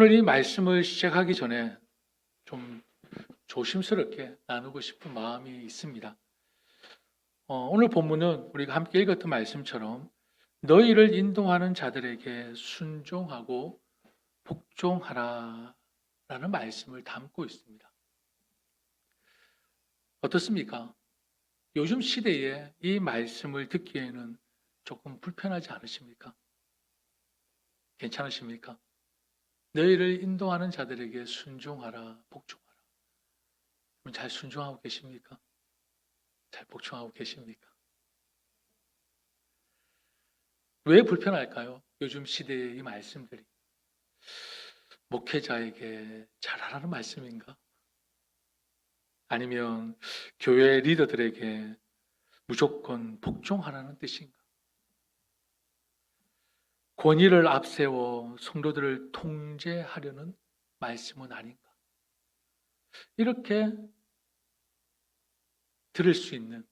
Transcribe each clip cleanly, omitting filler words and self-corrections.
오늘 이 말씀을 시작하기 전에 좀 조심스럽게 나누고 싶은 마음이 있습니다. 오늘 본문은 우리가 함께 읽었던 말씀처럼 너희를 인도하는 자들에게 순종하고 복종하라 라는 말씀을 담고 있습니다. 어떻습니까? 요즘 시대에 이 말씀을 듣기에는 조금 불편하지 않으십니까? 괜찮으십니까? 너희를 인도하는 자들에게 순종하라, 복종하라. 잘 순종하고 계십니까? 잘 복종하고 계십니까? 왜 불편할까요? 요즘 시대의 이 말씀들이. 목회자에게 잘하라는 말씀인가? 아니면 교회 리더들에게 무조건 복종하라는 뜻인가? 권위를 앞세워 성도들을 통제하려는 말씀은 아닌가? 이렇게 들을 수 있는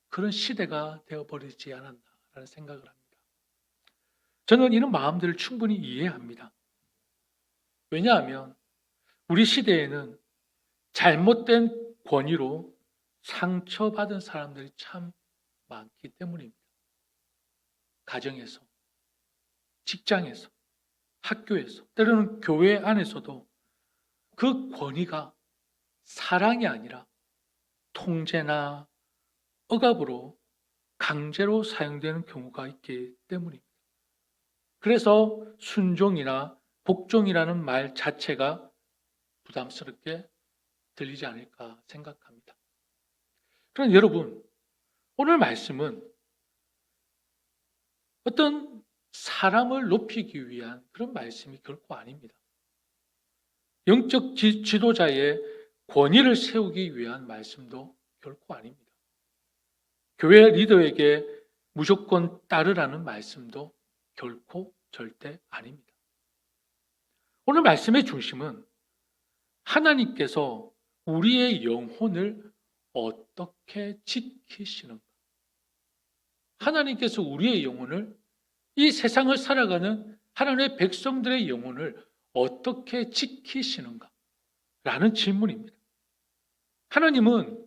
그런 시대가 되어버리지 않았나라는 생각을 합니다. 저는 이런 마음들을 충분히 이해합니다. 왜냐하면 우리 시대에는 잘못된 권위로 상처받은 사람들이 참 많기 때문입니다. 가정에서, 직장에서, 학교에서, 때로는 교회 안에서도 그 권위가 사랑이 아니라 통제나 억압으로 강제로 사용되는 경우가 있기 때문입니다. 그래서 순종이나 복종이라는 말 자체가 부담스럽게 들리지 않을까 생각합니다. 그런데 여러분, 오늘 말씀은 어떤 사람을 높이기 위한 그런 말씀이 결코 아닙니다. 영적 지도자의 권위를 세우기 위한 말씀도 결코 아닙니다. 교회 리더에게 무조건 따르라는 말씀도 결코 절대 아닙니다. 오늘 말씀의 중심은 하나님께서 우리의 영혼을 어떻게 지키시는가? 하나님께서 우리의 영혼을, 이 세상을 살아가는 하나님의 백성들의 영혼을 어떻게 지키시는가? 라는 질문입니다. 하나님은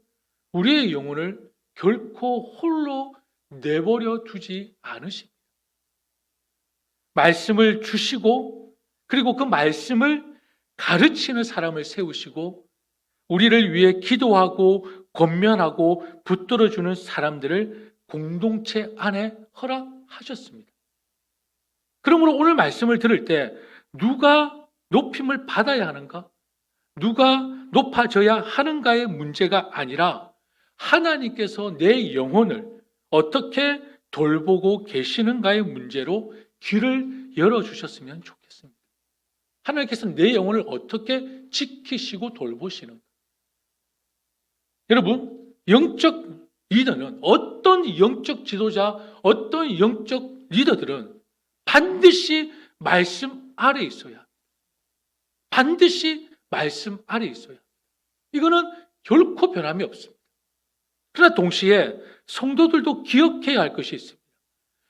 우리의 영혼을 결코 홀로 내버려 두지 않으십니다. 말씀을 주시고, 그리고 그 말씀을 가르치는 사람을 세우시고, 우리를 위해 기도하고 권면하고 붙들어주는 사람들을 공동체 안에 허락하셨습니다. 그러므로 오늘 말씀을 들을 때 누가 높임을 받아야 하는가? 누가 높아져야 하는가의 문제가 아니라 하나님께서 내 영혼을 어떻게 돌보고 계시는가의 문제로 귀를 열어주셨으면 좋겠습니다. 하나님께서 내 영혼을 어떻게 지키시고 돌보시는가? 여러분, 영적 리더는, 어떤 영적 지도자, 어떤 영적 리더들은 반드시 말씀 아래 있어야 합니다. 반드시 말씀 아래 있어야 합니다. 이거는 결코 변함이 없습니다. 그러나 동시에 성도들도 기억해야 할 것이 있습니다.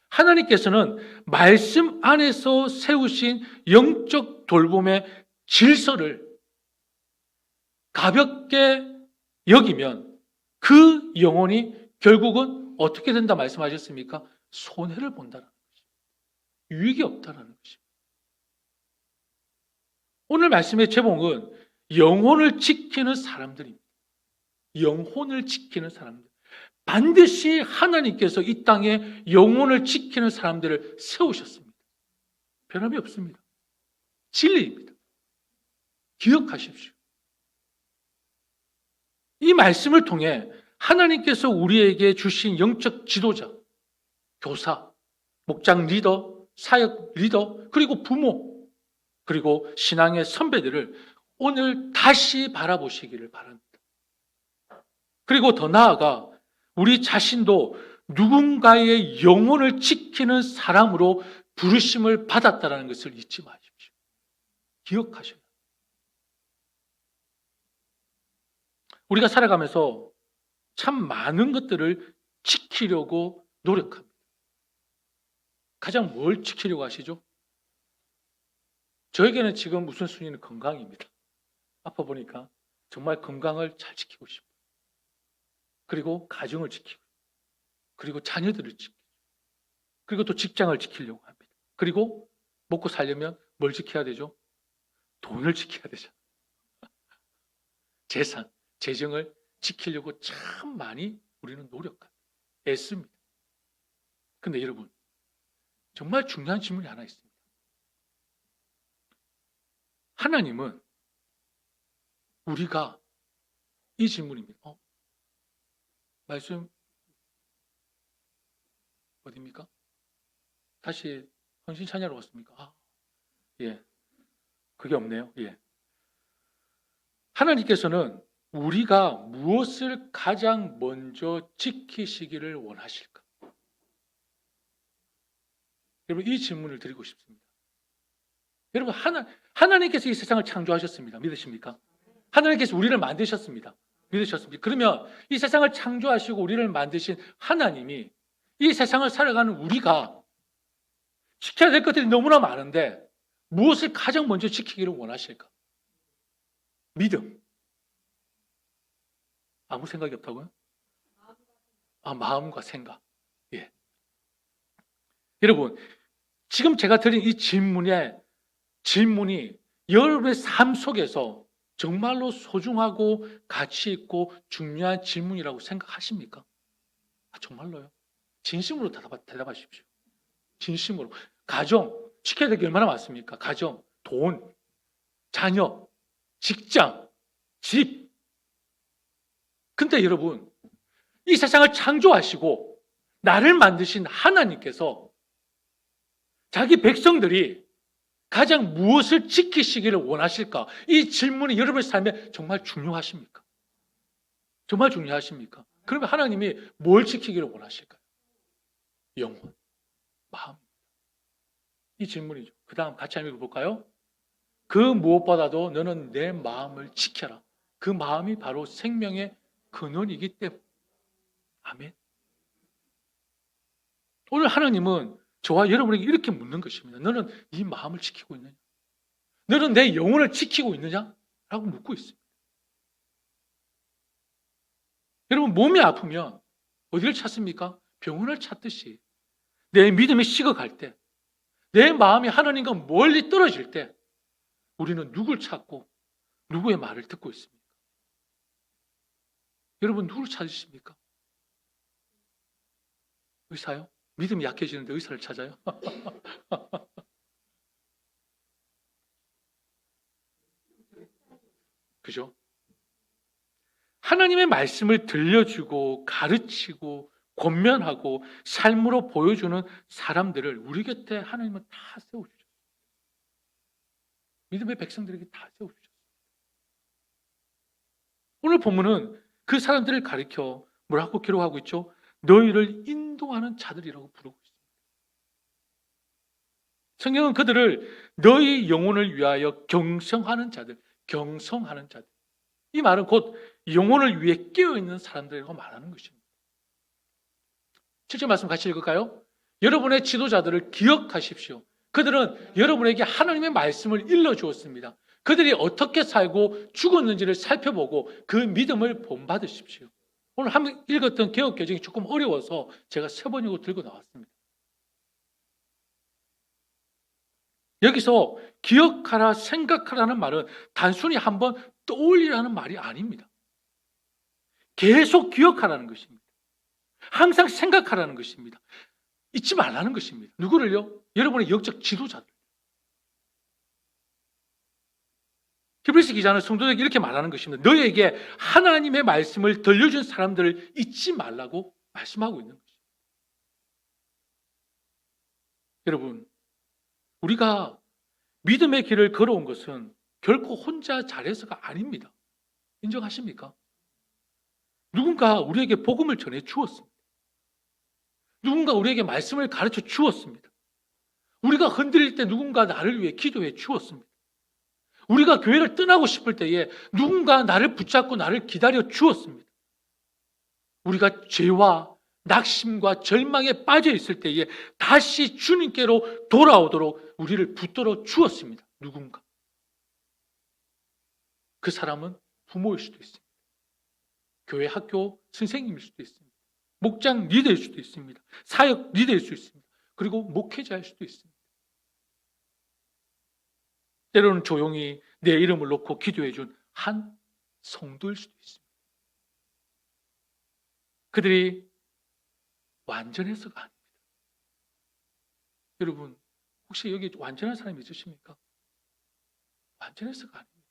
하나님께서는 말씀 안에서 세우신 영적 돌봄의 질서를 가볍게 여기면 그 영혼이 결국은 어떻게 된다 말씀하셨습니까? 손해를 본다는 것입니다. 유익이 없다는 것입니다. 오늘 말씀의 제목은 영혼을 지키는 사람들입니다. 영혼을 지키는 사람들. 반드시 하나님께서 이 땅에 영혼을 지키는 사람들을 세우셨습니다. 변함이 없습니다. 진리입니다. 기억하십시오. 이 말씀을 통해 하나님께서 우리에게 주신 영적 지도자, 교사, 목장 리더, 사역 리더, 그리고 부모, 그리고 신앙의 선배들을 오늘 다시 바라보시기를 바랍니다. 그리고 더 나아가 우리 자신도 누군가의 영혼을 지키는 사람으로 부르심을 받았다는 것을 잊지 마십시오. 기억하셔야 합니다. 우리가 살아가면서 참 많은 것들을 지키려고 노력합니다. 가장 뭘 지키려고 하시죠? 저에게는 지금 우선순위는 건강입니다. 아파 보니까 정말 건강을 잘 지키고 싶어요. 그리고 가정을 지키고, 그리고 자녀들을 지키고, 그리고 또 직장을 지키려고 합니다. 그리고 먹고 살려면 뭘 지켜야 되죠? 돈을 지켜야 되죠. 재산, 재정을 지키려고 참 많이 우리는 노력합니다. 애씁니다. 근데 여러분, 정말 중요한 질문이 하나 있습니다. 하나님은 우리가 이 질문입니다. 말씀 어디입니까? 다시 헌신 찬양으로 왔습니까? 예. 그게 없네요. 예. 하나님께서는 우리가 무엇을 가장 먼저 지키시기를 원하실까? 여러분, 이 질문을 드리고 싶습니다. 여러분, 하나님께서 이 세상을 창조하셨습니다. 믿으십니까? 하나님께서 우리를 만드셨습니다. 믿으셨습니까? 그러면 이 세상을 창조하시고 우리를 만드신 하나님이 이 세상을 살아가는 우리가 지켜야 될 것들이 너무나 많은데 무엇을 가장 먼저 지키기를 원하실까? 믿음. 아무 생각이 없다고요? 마음과 생각. 예. 여러분, 지금 제가 드린 이 질문이 여러분의 삶 속에서 정말로 소중하고 가치 있고 중요한 질문이라고 생각하십니까? 정말로요? 진심으로 대답하십시오. 진심으로. 가정, 지켜야 될 게 얼마나 많습니까? 가정, 돈, 자녀, 직장, 집. 근데 여러분, 이 세상을 창조하시고 나를 만드신 하나님께서 자기 백성들이 가장 무엇을 지키시기를 원하실까? 이 질문이 여러분의 삶에 정말 중요하십니까? 정말 중요하십니까? 그러면 하나님이 뭘 지키기를 원하실까요? 영혼, 마음. 이 질문이죠. 그 다음 같이 한번 읽어볼까요? 그 무엇보다도 너는 내 마음을 지켜라. 그 마음이 바로 생명의 근원이기 때문에. 아멘. 오늘 하나님은 저와 여러분에게 이렇게 묻는 것입니다. 너는 이 마음을 지키고 있느냐? 너는 내 영혼을 지키고 있느냐? 라고 묻고 있습니다. 여러분, 몸이 아프면 어디를 찾습니까? 병원을 찾듯이 내 믿음이 식어갈 때, 내 마음이 하나님과 멀리 떨어질 때 우리는 누굴 찾고 누구의 말을 듣고 있습니까? 여러분, 누굴 찾으십니까? 의사요? 믿음이 약해지는데 의사를 찾아요? 그죠? 하나님의 말씀을 들려주고 가르치고 권면하고 삶으로 보여주는 사람들을 우리 곁에 하나님은 다 세워주셨어요. 믿음의 백성들에게 다 세워주셨어요. 오늘 본문은 그 사람들을 가리켜 뭐라고 기록하고 있죠? 너희를 인도하는 자들이라고 부르고 있습니다. 성경은 그들을 너희 영혼을 위하여 경성하는 자들, 경성하는 자들. 이 말은 곧 영혼을 위해 깨어있는 사람들이라고 말하는 것입니다. 7절 말씀 같이 읽을까요? 여러분의 지도자들을 기억하십시오. 그들은 여러분에게 하나님의 말씀을 일러주었습니다. 그들이 어떻게 살고 죽었는지를 살펴보고 그 믿음을 본받으십시오. 오늘 한번 읽었던 개역개정이 조금 어려워서 제가 세 번이고 들고 나왔습니다. 여기서 기억하라, 생각하라는 말은 단순히 한번 떠올리라는 말이 아닙니다. 계속 기억하라는 것입니다. 항상 생각하라는 것입니다. 잊지 말라는 것입니다. 누구를요? 여러분의 영적 지도자들. 히브리서 기자는 성도들에게 이렇게 말하는 것입니다. 너희에게 하나님의 말씀을 들려준 사람들을 잊지 말라고 말씀하고 있는 것입니다. 여러분, 우리가 믿음의 길을 걸어온 것은 결코 혼자 잘해서가 아닙니다. 인정하십니까? 누군가 우리에게 복음을 전해 주었습니다. 누군가 우리에게 말씀을 가르쳐 주었습니다. 우리가 흔들릴 때 누군가 나를 위해 기도해 주었습니다. 우리가 교회를 떠나고 싶을 때에 누군가 나를 붙잡고 나를 기다려 주었습니다. 우리가 죄와 낙심과 절망에 빠져 있을 때에 다시 주님께로 돌아오도록 우리를 붙들어 주었습니다. 누군가. 그 사람은 부모일 수도 있습니다. 교회 학교 선생님일 수도 있습니다. 목장 리더일 수도 있습니다. 사역 리더일 수도 있습니다. 그리고 목회자일 수도 있습니다. 때로는 조용히 내 이름을 놓고 기도해 준 한 성도일 수도 있습니다. 그들이 완전해서가 아닙니다. 여러분, 혹시 여기 완전한 사람이 있으십니까? 완전해서가 아닙니다.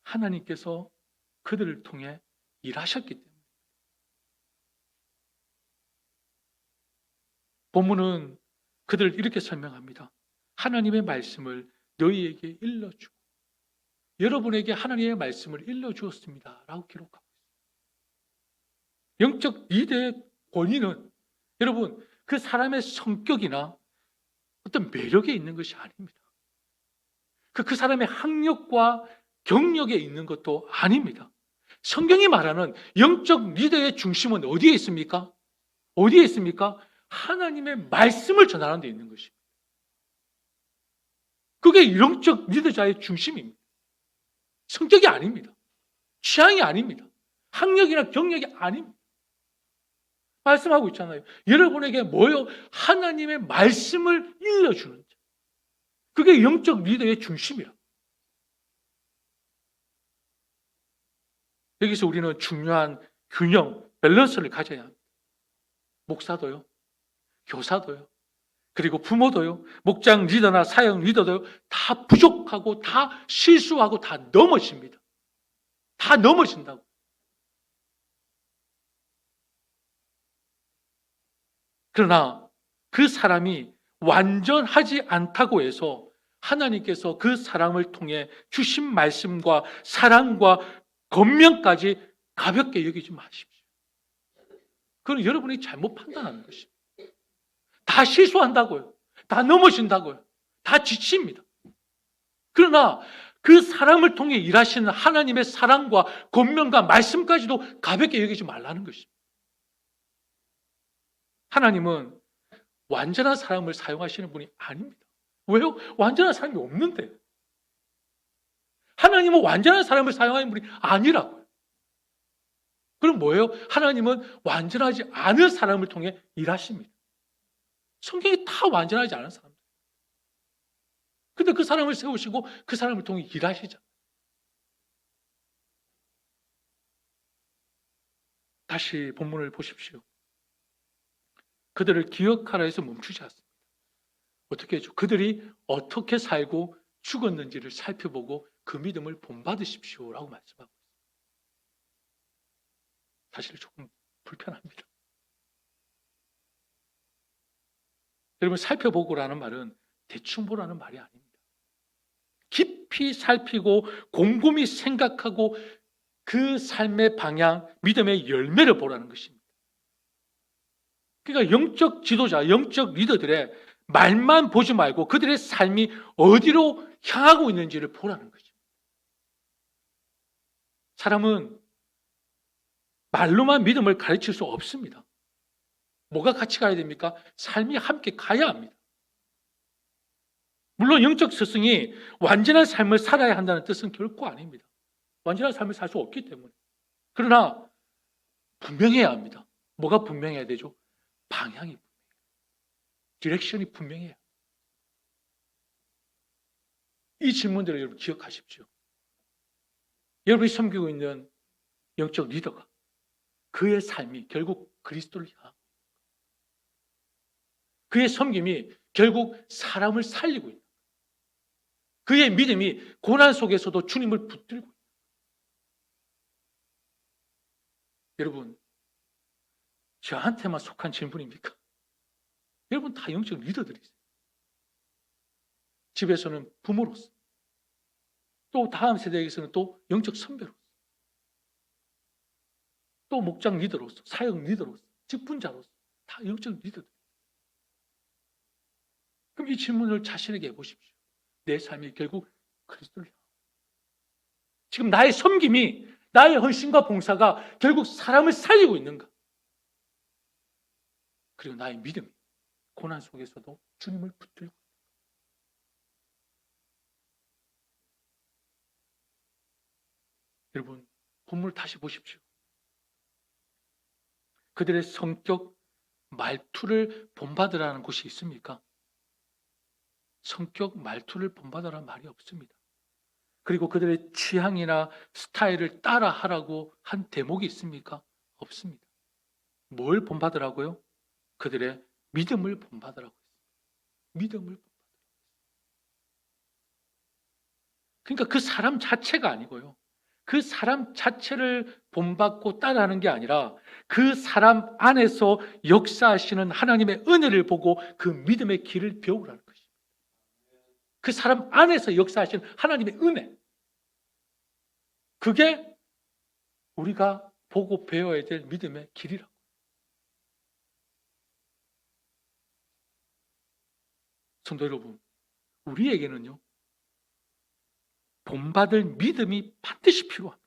하나님께서 그들을 통해 일하셨기 때문에. 본문은 그들을 이렇게 설명합니다. 하나님의 말씀을 너희에게 일러주고 여러분에게 하나님의 말씀을 일러주었습니다 라고 기록하고 있습니다. 영적 리더의 권위는 여러분 그 사람의 성격이나 어떤 매력에 있는 것이 아닙니다. 그 사람의 학력과 경력에 있는 것도 아닙니다. 성경이 말하는 영적 리더의 중심은 어디에 있습니까? 어디에 있습니까? 하나님의 말씀을 전하는 데 있는 것입니다. 그게 영적 리더자의 중심입니다. 성격이 아닙니다. 취향이 아닙니다. 학력이나 경력이 아닙니다. 말씀하고 있잖아요. 여러분에게 뭐요? 하나님의 말씀을 일러주는 자. 그게 영적 리더의 중심이라. 여기서 우리는 중요한 균형, 밸런스를 가져야 합니다. 목사도요, 교사도요, 그리고 부모도요, 목장 리더나 사역 리더도요, 다 부족하고 다 실수하고 다 넘어집니다. 다 넘어진다고. 그러나 그 사람이 완전하지 않다고 해서 하나님께서 그 사람을 통해 주신 말씀과 사랑과 권면까지 가볍게 여기지 마십시오. 그건 여러분이 잘못 판단하는 것입니다. 다 실수한다고요. 다 넘어진다고요. 다 지칩니다. 그러나 그 사람을 통해 일하시는 하나님의 사랑과 권면과 말씀까지도 가볍게 여기지 말라는 것입니다. 하나님은 완전한 사람을 사용하시는 분이 아닙니다. 왜요? 완전한 사람이 없는데. 하나님은 완전한 사람을 사용하는 분이 아니라고요. 그럼 뭐예요? 하나님은 완전하지 않은 사람을 통해 일하십니다. 성경이 다 완전하지 않은 사람들. 근데 그 사람을 세우시고 그 사람을 통해 일하시잖아요. 다시 본문을 보십시오. 그들을 기억하라 해서 멈추지 않습니다. 어떻게 해죠? 그들이 어떻게 살고 죽었는지를 살펴보고 그 믿음을 본받으십시오라고 말씀하고 있습니다. 사실 조금 불편합니다. 여러분, 살펴보고라는 말은 대충 보라는 말이 아닙니다. 깊이 살피고 곰곰이 생각하고 그 삶의 방향, 믿음의 열매를 보라는 것입니다. 그러니까 영적 지도자, 영적 리더들의 말만 보지 말고 그들의 삶이 어디로 향하고 있는지를 보라는 거죠. 사람은 말로만 믿음을 가르칠 수 없습니다. 뭐가 같이 가야 됩니까? 삶이 함께 가야 합니다. 물론 영적 스승이 완전한 삶을 살아야 한다는 뜻은 결코 아닙니다. 완전한 삶을 살 수 없기 때문에. 그러나 분명해야 합니다. 뭐가 분명해야 되죠? 방향이 분명해요. 디렉션이 분명해요. 이 질문들을 여러분 기억하십시오. 여러분이 섬기고 있는 영적 리더가 그의 삶이 결국 그리스도를 향하고 그의 섬김이 결국 사람을 살리고 있는 그의 믿음이 고난 속에서도 주님을 붙들고 있는 여러분, 저한테만 속한 질문입니까? 여러분 다 영적 리더들이세요. 집에서는 부모로서 또 다음 세대에게서는 또 영적 선배로서 또 목장 리더로서 사역 리더로서 직분자로서 다 영적 리더들. 그럼 이 질문을 자신에게 해보십시오. 내 삶이 결국 그리스도를 향하고 지금 나의 섬김이 나의 헌신과 봉사가 결국 사람을 살리고 있는가? 그리고 나의 믿음이 고난 속에서도 주님을 붙들고 여러분, 본문을 다시 보십시오. 그들의 성격, 말투를 본받으라는 곳이 있습니까? 성격, 말투를 본받으라는 말이 없습니다. 그리고 그들의 취향이나 스타일을 따라하라고 한 대목이 있습니까? 없습니다. 뭘 본받으라고요? 그들의 믿음을 본받으라고 했습니다. 믿음을 본받으라고. 그러니까 그 사람 자체가 아니고요. 그 사람 자체를 본받고 따라하는 게 아니라 그 사람 안에서 역사하시는 하나님의 은혜를 보고 그 믿음의 길을 배우라는 것입니다. 그 사람 안에서 역사하시는 하나님의 은혜. 그게 우리가 보고 배워야 될 믿음의 길이라고. 성도 여러분, 우리에게는요, 본받을 믿음이 반드시 필요합니다.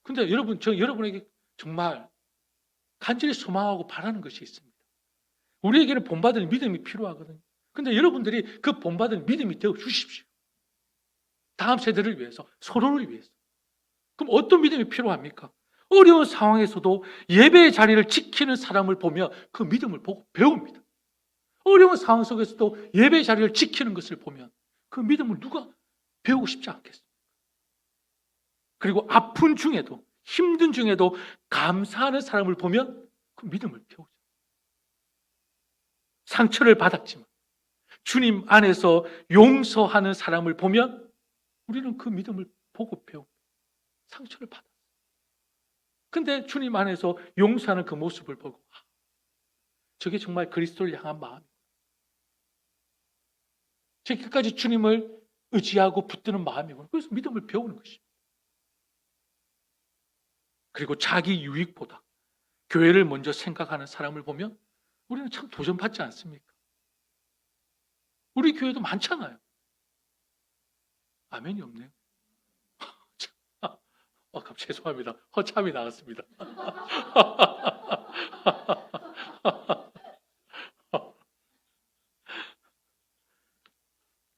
근데 여러분, 저 여러분에게 정말 간절히 소망하고 바라는 것이 있습니다. 우리에게는 본받을 믿음이 필요하거든요. 근데 여러분들이 그 본받을 믿음이 되어 주십시오. 다음 세대를 위해서, 서로를 위해서. 그럼 어떤 믿음이 필요합니까? 어려운 상황에서도 예배의 자리를 지키는 사람을 보며 그 믿음을 보고 배웁니다. 어려운 상황 속에서도 예배의 자리를 지키는 것을 보면 그 믿음을 누가 배우고 싶지 않겠습니까? 그리고 아픈 중에도, 힘든 중에도 감사하는 사람을 보면 그 믿음을 배우죠. 상처를 받았지만 주님 안에서 용서하는 사람을 보면 우리는 그 믿음을 보고 배웁니다. 상처를 받았어요. 근데 주님 안에서 용서하는 그 모습을 보고 저게 정말 그리스도를 향한 마음이에요. 저게 끝까지 주님을 의지하고 붙드는 마음이고, 그래서 믿음을 배우는 것입니다. 그리고 자기 유익보다 교회를 먼저 생각하는 사람을 보면 우리는 참 도전받지 않습니까? 우리 교회도 많잖아요. 아멘이 없네요. 갑자기 죄송합니다. 허참이 나왔습니다.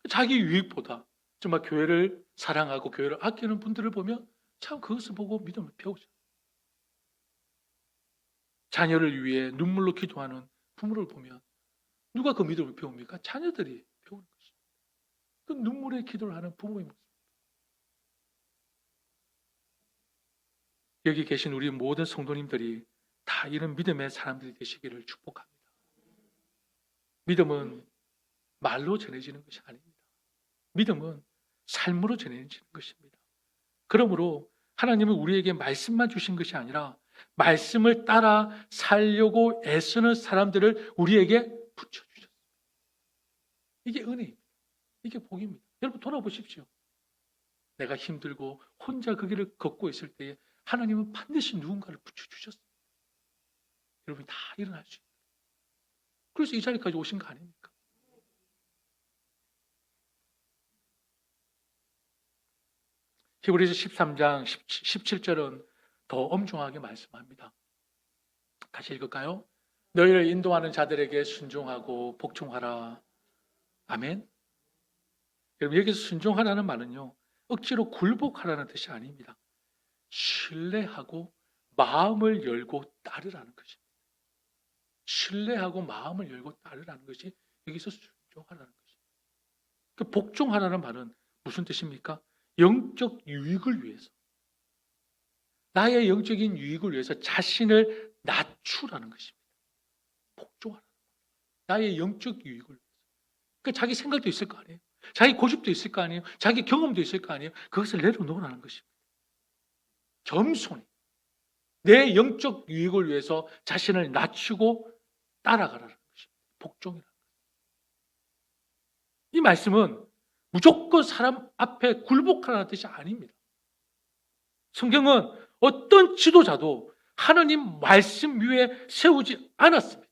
자기 유익보다 정말 교회를 사랑하고 교회를 아끼는 분들을 보면 참 그것을 보고 믿음을 배우죠. 자녀를 위해 눈물로 기도하는 부모를 보면 누가 그 믿음을 배웁니까? 자녀들이 배우는 것입니다. 그 눈물의 기도를 하는 부모의 모습. 여기 계신 우리 모든 성도님들이 다 이런 믿음의 사람들이 되시기를 축복합니다. 믿음은 말로 전해지는 것이 아닙니다. 믿음은 삶으로 전해지는 것입니다. 그러므로 하나님은 우리에게 말씀만 주신 것이 아니라 말씀을 따라 살려고 애쓰는 사람들을 우리에게 붙여주셨습니다. 이게 은혜입니다. 이게 복입니다. 여러분 돌아보십시오. 내가 힘들고 혼자 그 길을 걷고 있을 때에 하나님은 반드시 누군가를 붙여주셨습니다. 여러분이 다 일어날 수 있습니다. 그래서 이 자리까지 오신 거 아닙니까? 히브리서 13장 17절은 더 엄중하게 말씀합니다. 같이 읽을까요? 너희를 인도하는 자들에게 순종하고 복종하라. 아멘. 여러분 여기서 순종하라는 말은요, 억지로 굴복하라는 뜻이 아닙니다. 신뢰하고 마음을 열고 따르라는 것입니다. 신뢰하고 마음을 열고 따르라는 것이 여기서 순종하라는 것입니다. 그 복종하라는 말은 무슨 뜻입니까? 영적 유익을 위해서, 나의 영적인 유익을 위해서 자신을 낮추라는 것입니다. 복종하라는 거예요. 나의 영적 유익을 위해서. 그러니까 자기 생각도 있을 거 아니에요. 자기 고집도 있을 거 아니에요. 자기 경험도 있을 거 아니에요. 그것을 내려놓으라는 것입니다. 겸손히 내 영적 유익을 위해서 자신을 낮추고 따라가라는 것입니다. 복종이라는 거예요. 이 말씀은 무조건 사람 앞에 굴복하라는 뜻이 아닙니다. 성경은 어떤 지도자도 하나님 말씀 위에 세우지 않았습니다.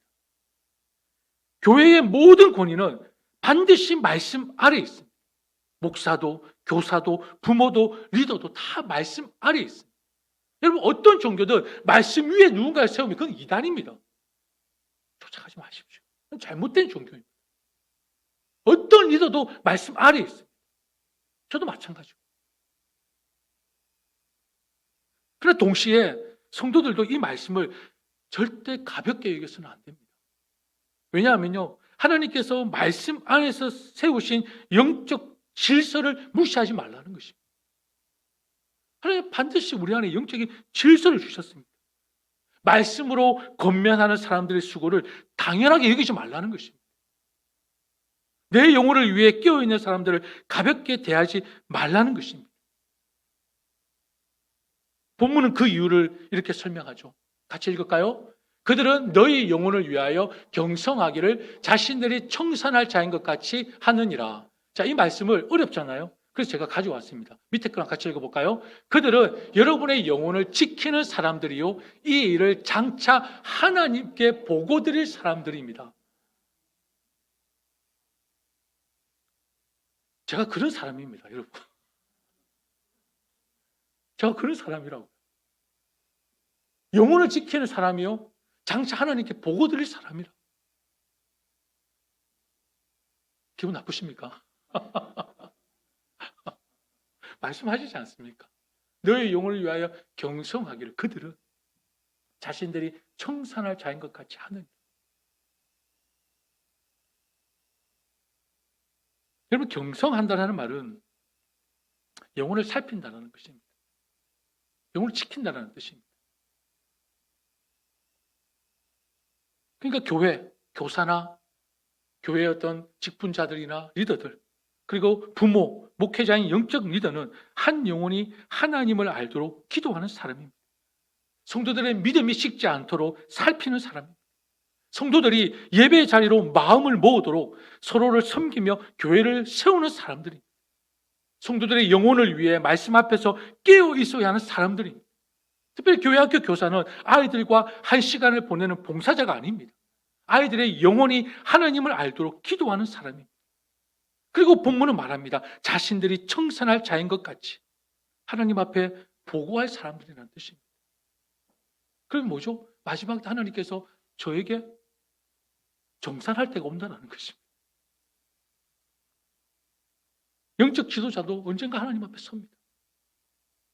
교회의 모든 권위는 반드시 말씀 아래에 있습니다. 목사도, 교사도, 부모도, 리더도 다 말씀 아래에 있습니다. 여러분 어떤 종교든 말씀 위에 누군가를 세우면 그건 이단입니다. 쫓아가지 마십시오. 그건 잘못된 종교입니다. 어떤 리더도 말씀 아래에 있습니다. 저도 마찬가지고. 그러나 동시에 성도들도 이 말씀을 절대 가볍게 여겨서는 안 됩니다. 왜냐하면요, 하나님께서 말씀 안에서 세우신 영적 질서를 무시하지 말라는 것입니다. 하나님 반드시 우리 안에 영적인 질서를 주셨습니다. 말씀으로 권면하는 사람들의 수고를 당연하게 여기지 말라는 것입니다. 내 영혼을 위해 깨어있는 사람들을 가볍게 대하지 말라는 것입니다. 본문은 그 이유를 이렇게 설명하죠. 같이 읽을까요? 그들은 너희 영혼을 위하여 경성하기를 자신들이 청산할 자인 것 같이 하느니라. 자, 이 말씀을 어렵잖아요. 그래서 제가 가져왔습니다. 밑에 거랑 같이 읽어볼까요? 그들은 여러분의 영혼을 지키는 사람들이요, 이 일을 장차 하나님께 보고 드릴 사람들입니다. 제가 그런 사람입니다, 여러분. 제가 그런 사람이라고. 영혼을 지키는 사람이요, 장차 하나님께 보고 드릴 사람이라. 기분 나쁘십니까? 말씀하시지 않습니까? 너의 영혼을 위하여 경성하기를 그들은 자신들이 청산할 자인 것 같이 하느니. 여러분, 경성한다는 말은 영혼을 살핀다는 것입니다. 영혼을 지킨다는 뜻입니다. 그러니까 교회, 교사나 교회의 어떤 직분자들이나 리더들, 그리고 부모, 목회자인 영적 리더는 한 영혼이 하나님을 알도록 기도하는 사람입니다. 성도들의 믿음이 식지 않도록 살피는 사람입니다. 성도들이 예배의 자리로 마음을 모으도록 서로를 섬기며 교회를 세우는 사람들입니다. 성도들의 영혼을 위해 말씀 앞에서 깨어 있어야 하는 사람들입니다. 특별히 교회 학교 교사는 아이들과 한 시간을 보내는 봉사자가 아닙니다. 아이들의 영혼이 하나님을 알도록 기도하는 사람입니다. 그리고 본문은 말합니다. 자신들이 청산할 자인 것 같이 하나님 앞에 보고할 사람들이라는 뜻입니다. 그럼 뭐죠? 마지막 때 하나님께서 저에게 정산할 때가 온다는 것입니다. 영적 지도자도 언젠가 하나님 앞에 섭니다.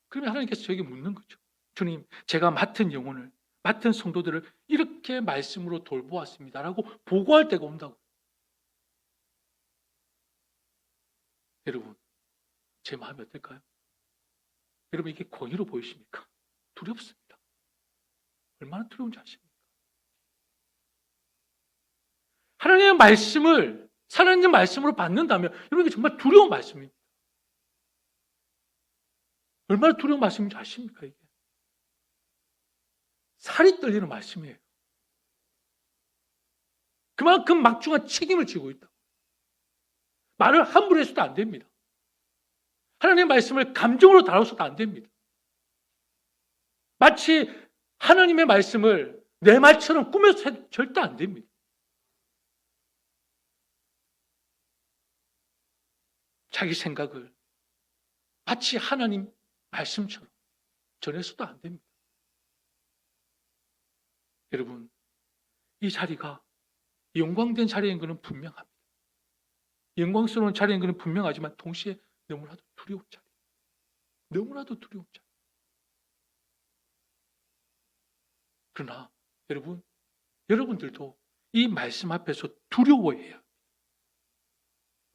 그러면 하나님께서 저에게 묻는 거죠. 주님, 제가 맡은 영혼을, 맡은 성도들을 이렇게 말씀으로 돌보았습니다라고 보고할 때가 온다고. 여러분, 제 마음이 어떨까요? 여러분, 이게 권위로 보이십니까? 두렵습니다. 얼마나 두려운지 아십니까? 하나님의 말씀을 살아있는 말씀으로 받는다면 여러분, 이게 정말 두려운 말씀입니다. 얼마나 두려운 말씀인지 아십니까? 이게 살이 떨리는 말씀이에요. 그만큼 막중한 책임을 지고 있다. 말을 함부로 해서도 안 됩니다. 하나님의 말씀을 감정으로 다뤄서도 안 됩니다. 마치 하나님의 말씀을 내 말처럼 꾸며서 해도 절대 안 됩니다. 자기 생각을 마치 하나님 말씀처럼 전해서도 안 됩니다. 여러분, 이 자리가 영광된 자리인 것은 분명합니다. 영광스러운 자리인 것은 분명하지만 동시에 너무나도 두려운 자리. 너무나도 두려운 자리. 그러나 여러분, 여러분들도 이 말씀 앞에서 두려워해야 합니다.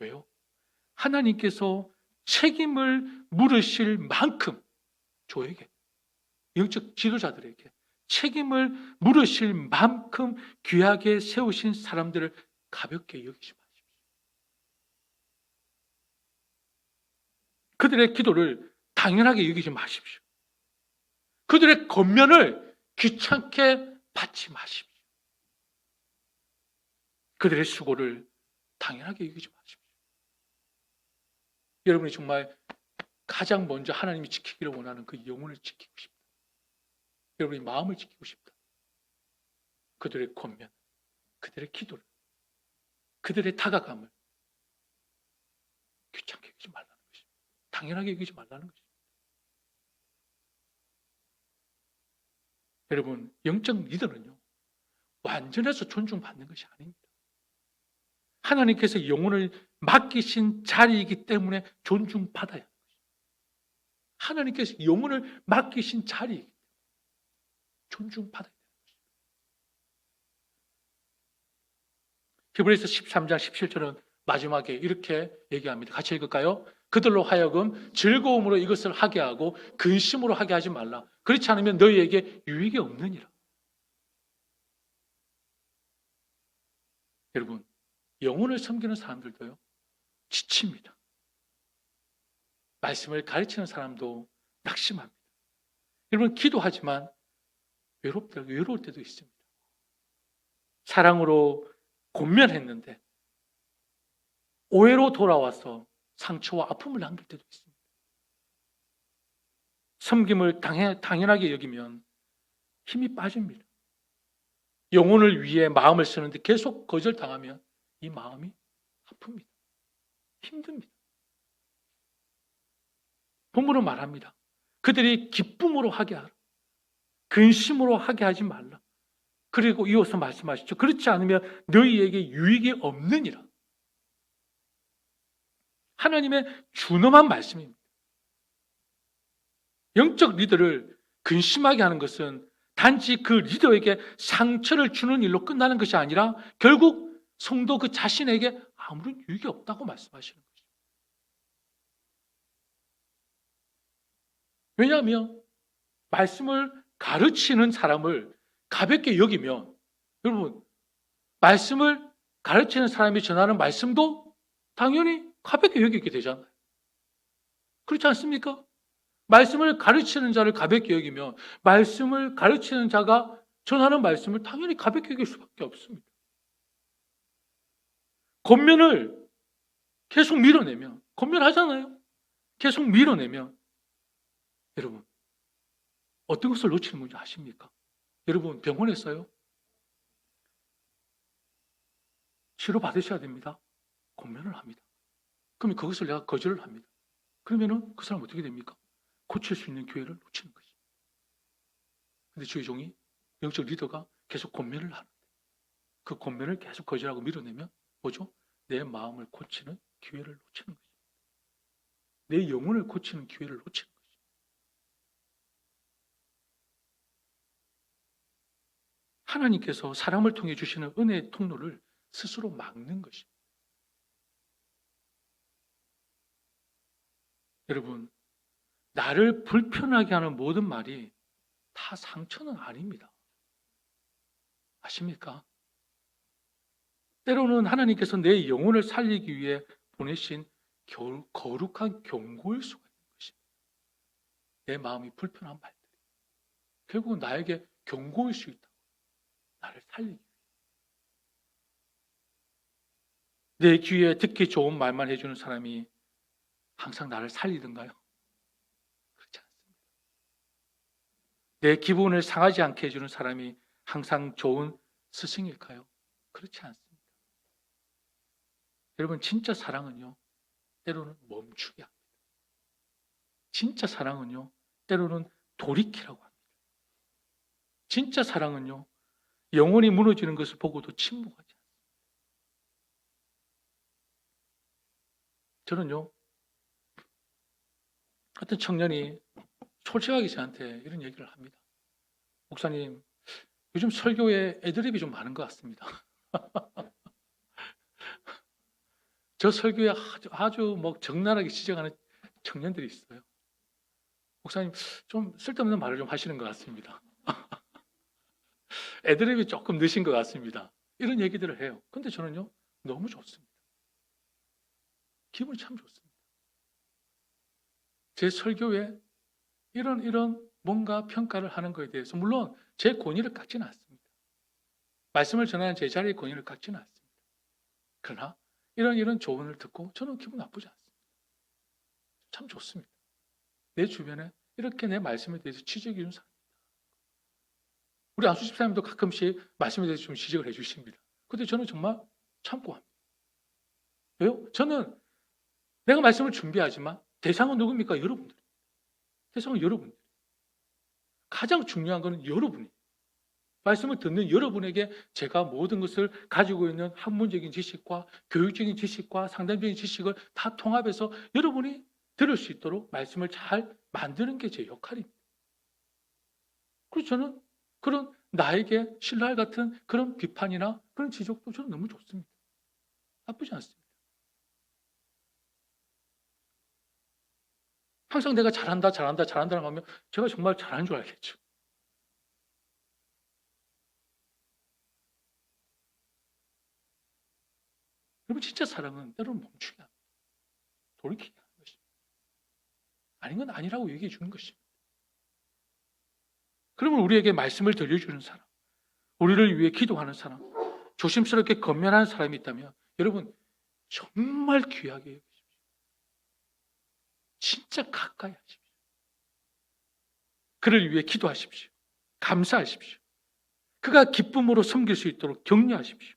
왜요? 하나님께서 책임을 물으실 만큼 저에게, 영적 지도자들에게 책임을 물으실 만큼 귀하게 세우신 사람들을 가볍게 여기지 마십시오. 그들의 기도를 당연하게 여기지 마십시오. 그들의 권면을 귀찮게 받지 마십시오. 그들의 수고를 당연하게 여기지 마십시오. 여러분이 정말 가장 먼저 하나님이 지키기를 원하는 그 영혼을 지키고 싶다. 여러분이 마음을 지키고 싶다. 그들의 권면, 그들의 기도를, 그들의 다가감을 귀찮게 여기지 말라는 것입니다. 당연하게 여기지 말라는 것입니다. 여러분, 영적 리더는요, 완전해서 존중받는 것이 아닙니다. 하나님께서 영혼을 맡기신 자리이기 때문에 존중받아야 합니다. 하나님께서 영혼을 맡기신 자리, 존중받아야 돼요. 히브리서 13장 17절은 마지막에 이렇게 얘기합니다. 같이 읽을까요? 그들로 하여금 즐거움으로 이것을 하게 하고 근심으로 하게 하지 말라. 그렇지 않으면 너희에게 유익이 없느니라. 여러분, 영혼을 섬기는 사람들도요, 지칩니다. 말씀을 가르치는 사람도 낙심합니다. 여러분, 기도하지만 외로울 때도 있습니다. 사랑으로 권면했는데 오해로 돌아와서 상처와 아픔을 남길 때도 있습니다. 섬김을 당연하게 여기면 힘이 빠집니다. 영혼을 위해 마음을 쓰는데 계속 거절당하면 이 마음이 아픕니다. 힘듭니다. 본문은 말합니다. 그들이 기쁨으로 하게 하라. 근심으로 하게 하지 말라. 그리고 이어서 말씀하시죠. 그렇지 않으면 너희에게 유익이 없느니라. 하나님의 준엄한 말씀입니다. 영적 리더를 근심하게 하는 것은 단지 그 리더에게 상처를 주는 일로 끝나는 것이 아니라 결국 성도 그 자신에게 아무런 유익이 없다고 말씀하시는 거죠. 왜냐하면 말씀을 가르치는 사람을 가볍게 여기면, 여러분, 말씀을 가르치는 사람이 전하는 말씀도 당연히 가볍게 여기게 되잖아요. 그렇지 않습니까? 말씀을 가르치는 자를 가볍게 여기면 말씀을 가르치는 자가 전하는 말씀을 당연히 가볍게 여길 수밖에 없습니다. 권면을 계속 밀어내면, 권면하잖아요. 계속 밀어내면 여러분, 어떤 것을 놓치는 건지 아십니까? 여러분, 병원에서요, 치료 받으셔야 됩니다. 권면을 합니다. 그러면 그것을 내가 거절을 합니다. 그러면은 그 사람 어떻게 됩니까? 고칠 수 있는 기회를 놓치는 거죠. 근데 주의 종이, 영적 리더가 계속 권면을 하는데 그 권면을 계속 거절하고 밀어내면 뭐죠? 내 마음을 고치는 기회를 놓치는 거죠. 내 영혼을 고치는 기회를 놓치는 거죠. 하나님께서 사람을 통해 주시는 은혜의 통로를 스스로 막는 것입니다. 여러분, 나를 불편하게 하는 모든 말이 다 상처는 아닙니다. 아십니까? 때로는 하나님께서 내 영혼을 살리기 위해 보내신 거룩한 경고일 수가 있는 것입니다. 내 마음이 불편한 말들이 결국은 나에게 경고일 수 있다. 나를 살리기 위해. 내 귀에 듣기 좋은 말만 해주는 사람이 항상 나를 살리던가요? 그렇지 않습니다. 내 기분을 상하지 않게 해주는 사람이 항상 좋은 스승일까요? 그렇지 않습니다. 여러분, 진짜 사랑은요, 때로는 멈추게 합니다. 진짜 사랑은요, 때로는 돌이키라고 합니다. 진짜 사랑은요, 영혼이 무너지는 것을 보고도 침묵하지 않습니다. 저는요, 어떤 청년이 솔직하게 저한테 이런 얘기를 합니다. 목사님, 요즘 설교에 애드립이 좀 많은 것 같습니다. 저 설교에 아주 뭐 적나라하게 지적하는 청년들이 있어요. 목사님, 좀 쓸데없는 말을 좀 하시는 것 같습니다. 애드립이 조금 늦은 것 같습니다. 이런 얘기들을 해요. 근데 저는요, 너무 좋습니다. 기분이 참 좋습니다. 제 설교에 이런 뭔가 평가를 하는 것에 대해서 물론 제 권위를 깎지는 않습니다. 말씀을 전하는 제 자리의 권위를 깎지는 않습니다. 그러나 이런 조언을 듣고 저는 기분 나쁘지 않습니다. 참 좋습니다. 내 주변에 이렇게 내 말씀에 대해서 지적해 주는 사람입니다. 우리 안수 집사님도 가끔씩 말씀에 대해서 좀 지적을 해 주십니다. 근데 저는 정말 참고 합니다. 왜요? 저는 내가 말씀을 준비하지만 대상은 누굽니까? 여러분들. 대상은 여러분들. 가장 중요한 것은 여러분이. 말씀을 듣는 여러분에게 제가 모든 것을 가지고 있는 학문적인 지식과 교육적인 지식과 상담적인 지식을 다 통합해서 여러분이 들을 수 있도록 말씀을 잘 만드는 게 제 역할입니다. 그래서 저는 그런 나에게 신랄 같은 그런 비판이나 그런 지적도 저는 너무 좋습니다. 나쁘지 않습니다. 항상 내가 잘한다, 잘한다, 잘한다라고 하면 제가 정말 잘하는 줄 알겠죠. 여러분, 진짜 사랑은 때로는 멈추게 합니다. 돌이키게 하는 것입니다. 아닌 건 아니라고 얘기해 주는 것입니다. 그러면 우리에게 말씀을 들려주는 사람, 우리를 위해 기도하는 사람, 조심스럽게 건면하는 사람이 있다면 여러분 정말 귀하게 여기십시오. 진짜 가까이 하십시오. 그를 위해 기도하십시오. 감사하십시오. 그가 기쁨으로 섬길 수 있도록 격려하십시오.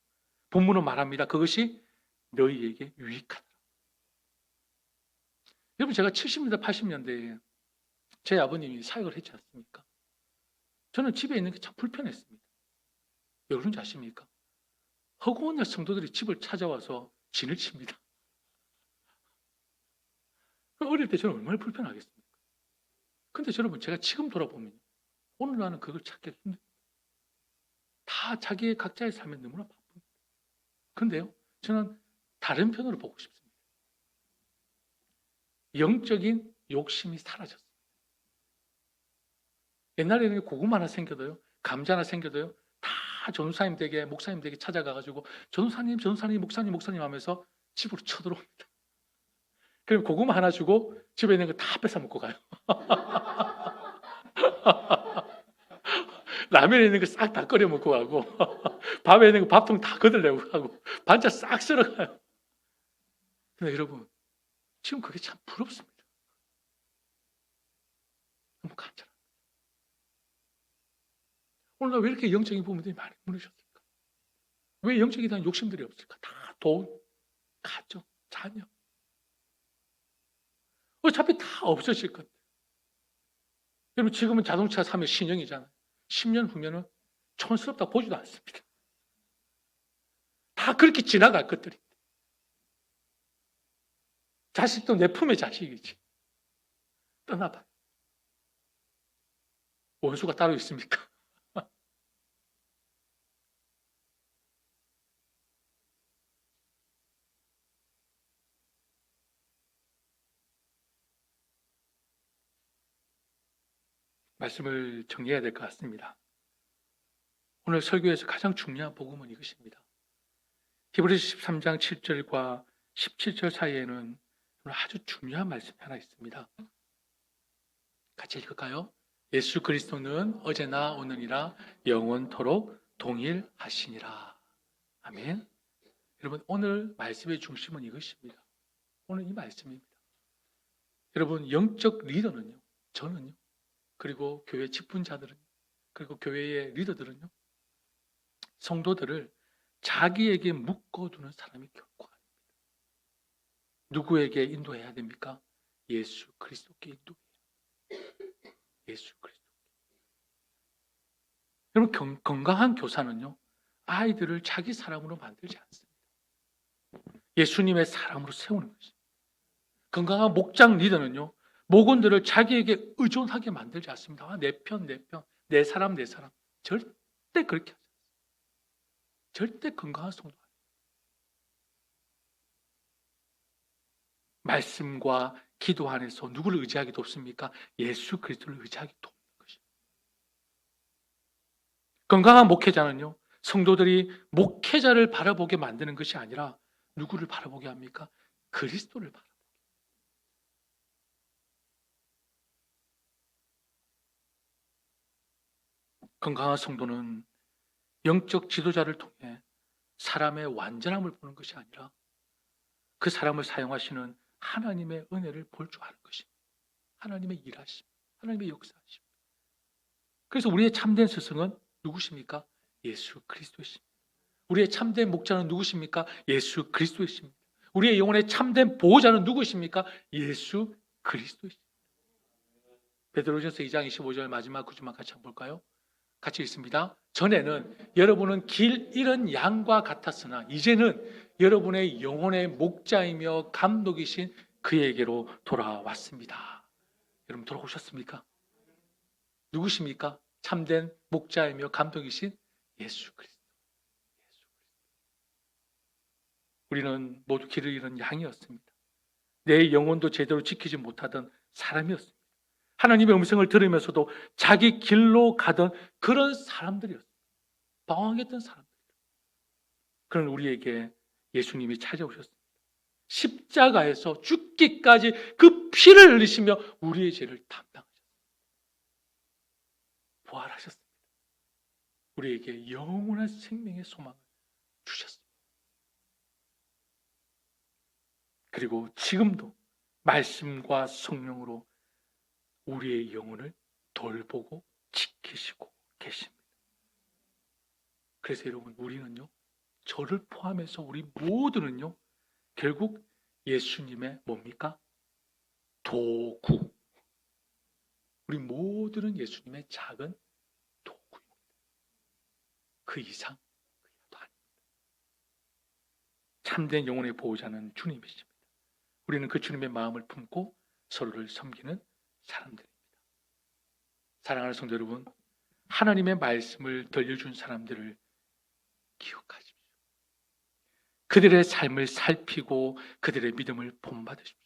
본문은 말합니다. 그것이 너희에게 유익하다. 여러분, 제가 70년대, 80년대에 제 아버님이 사역을 했지 않습니까? 저는 집에 있는 게 참 불편했습니다. 왜 그런지 아십니까? 허구한 성도들이 집을 찾아와서 진을 칩니다. 어릴 때 저는 얼마나 불편하겠습니까? 근데 여러분, 제가 지금 돌아보면 오늘날은 그걸 찾기가 힘듭니다. 다 자기의 각자의 삶에 너무나 바쁩니다. 그런데요, 저는 다른 편으로 보고 싶습니다. 영적인 욕심이 사라졌습니다. 옛날에는 고구마 하나 생겨도요, 감자 하나 생겨도요, 다 전도사님 댁에, 목사님 댁에 찾아가가지고 전도사님, 전도사님, 목사님, 목사님 하면서 집으로 쳐들어옵니다. 그럼 고구마 하나 주고 집에 있는 거 다 뺏어 먹고 가요. 라면에 있는 거 싹 다 끓여 먹고 가고 밥에 있는 거 밥통 다 걷어내고 가고 반찬 싹 쓸어가요. 근데 여러분, 지금 그게 참 부럽습니다. 너무 간절합니다. 오늘날 왜 이렇게 영적인 부분들이 많이 무너졌을까? 왜 영적에 대한 욕심들이 없을까? 다 돈, 가정, 자녀. 어차피 다 없어질 건데. 여러분, 지금은 자동차 사면 신형이잖아요. 10년 후면은 촌스럽다 보지도 않습니다. 다 그렇게 지나갈 것들입니다. 자식도 내 품의 자식이지. 떠나봐요. 원수가 따로 있습니까? 말씀을 정리해야 될 것 같습니다. 오늘 설교에서 가장 중요한 복음은 이것입니다. 히브리서 13장 7절과 17절 사이에는 아주 중요한 말씀이 하나 있습니다. 같이 읽을까요? 예수 그리스도는 어제나 오늘이라 영원토록 동일하시니라. 아멘. 여러분, 오늘 말씀의 중심은 이것입니다. 오늘 이 말씀입니다. 여러분, 영적 리더는요, 저는요, 그리고 교회 직분자들은, 그리고 교회의 리더들은요, 성도들을 자기에게 묶어두는 사람이 결코 아닙니다. 누구에게 인도해야 됩니까? 예수 그리스도께 인도해야 됩니다. 예수 그리스도. 여러분, 건강한 교사는요, 아이들을 자기 사람으로 만들지 않습니다. 예수님의 사람으로 세우는 것입니다. 건강한 목장 리더는요, 목원들을 자기에게 의존하게 만들지 않습니다. 아, 내 편, 내 편, 내 사람, 내 사람. 절대 그렇게 하지 않습니다. 절대 건강한 성도 아닙니다. 말씀과 기도 안에서 누구를 의지하기 돕습니까? 예수 그리스도를 의지하기 돕는 것입니다. 건강한 목회자는요, 성도들이 목회자를 바라보게 만드는 것이 아니라 누구를 바라보게 합니까? 그리스도를 바라보게. 건강한 성도는 영적 지도자를 통해 사람의 완전함을 보는 것이 아니라 그 사람을 사용하시는 하나님의 은혜를 볼 줄 아는 것입니다. 하나님의 일하심, 하나님의 역사하심. 그래서 우리의 참된 스승은 누구십니까? 예수 그리스도이십니다. 우리의 참된 목자는 누구십니까? 예수 그리스도이십니다. 우리의 영혼의 참된 보호자는 누구십니까? 예수 그리스도이십니다. 베드로전서 2장 25절 마지막 구절만 같이 한번 볼까요? 같이 읽습니다. 전에는 여러분은 길 잃은 양과 같았으나 이제는 여러분의 영혼의 목자이며 감독이신 그에게로 돌아왔습니다. 여러분 돌아오셨습니까? 누구십니까? 참된 목자이며 감독이신 예수 그리스도. 우리는 모두 길을 잃은 양이었습니다. 내 영혼도 제대로 지키지 못하던 사람이었습니다. 하나님의 음성을 들으면서도 자기 길로 가던 그런 사람들이었습니다. 방황했던 사람들. 그런 우리에게 예수님이 찾아오셨습니다. 십자가에서 죽기까지 그 피를 흘리시며 우리의 죄를 담당하셨습니다. 부활하셨습니다. 우리에게 영원한 생명의 소망을 주셨습니다. 그리고 지금도 말씀과 성령으로 우리의 영혼을 돌보고 지키시고 계십니다. 그래서 여러분 우리는요, 저를 포함해서 우리 모두는요, 결국 예수님의 뭡니까? 도구. 우리 모두는 예수님의 작은 도구입니다. 그 이상 그 이하도 아닙니다. 참된 영혼의 보호자는 주님이십니다. 우리는 그 주님의 마음을 품고 서로를 섬기는 사람들입니다. 사랑하는 성도 여러분, 하나님의 말씀을 들려준 사람들을 기억하십시오. 그들의 삶을 살피고 그들의 믿음을 본받으십시오.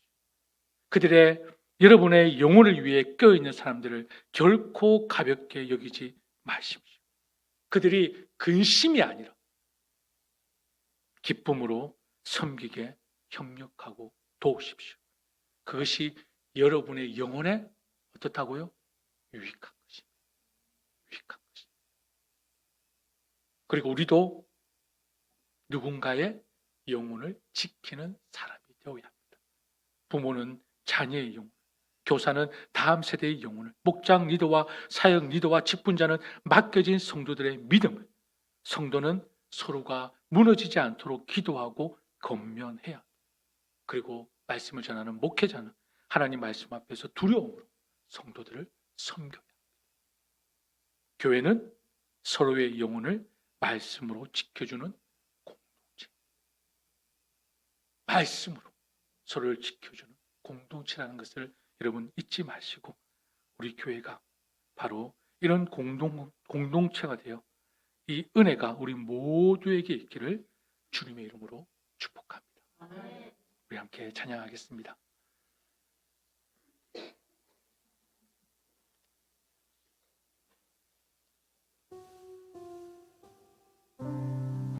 그들의 여러분의 영혼을 위해 껴있는 사람들을 결코 가볍게 여기지 마십시오. 그들이 근심이 아니라 기쁨으로 섬기게 협력하고 도우십시오. 그것이 여러분의 영혼에 어떻다고요? 유익한 것입니다. 유익한 것입니다. 그리고 우리도 누군가의 영혼을 지키는 사람이 되어야 합니다. 부모는 자녀의 영혼, 교사는 다음 세대의 영혼을, 목장 리더와 사역 리더와 직분자는 맡겨진 성도들의 믿음을, 성도는 서로가 무너지지 않도록 기도하고 권면해야 합니다. 그리고 말씀을 전하는 목회자는 하나님 말씀 앞에서 두려움으로 성도들을 섬겨야 합니다. 교회는 서로의 영혼을 말씀으로 지켜주는 공동체, 말씀으로 서로를 지켜주는 공동체라는 것을 여러분 잊지 마시고 우리 교회가 바로 이런 공동체가 되어 이 은혜가 우리 모두에게 있기를 주님의 이름으로 축복합니다. 우리 함께 찬양하겠습니다.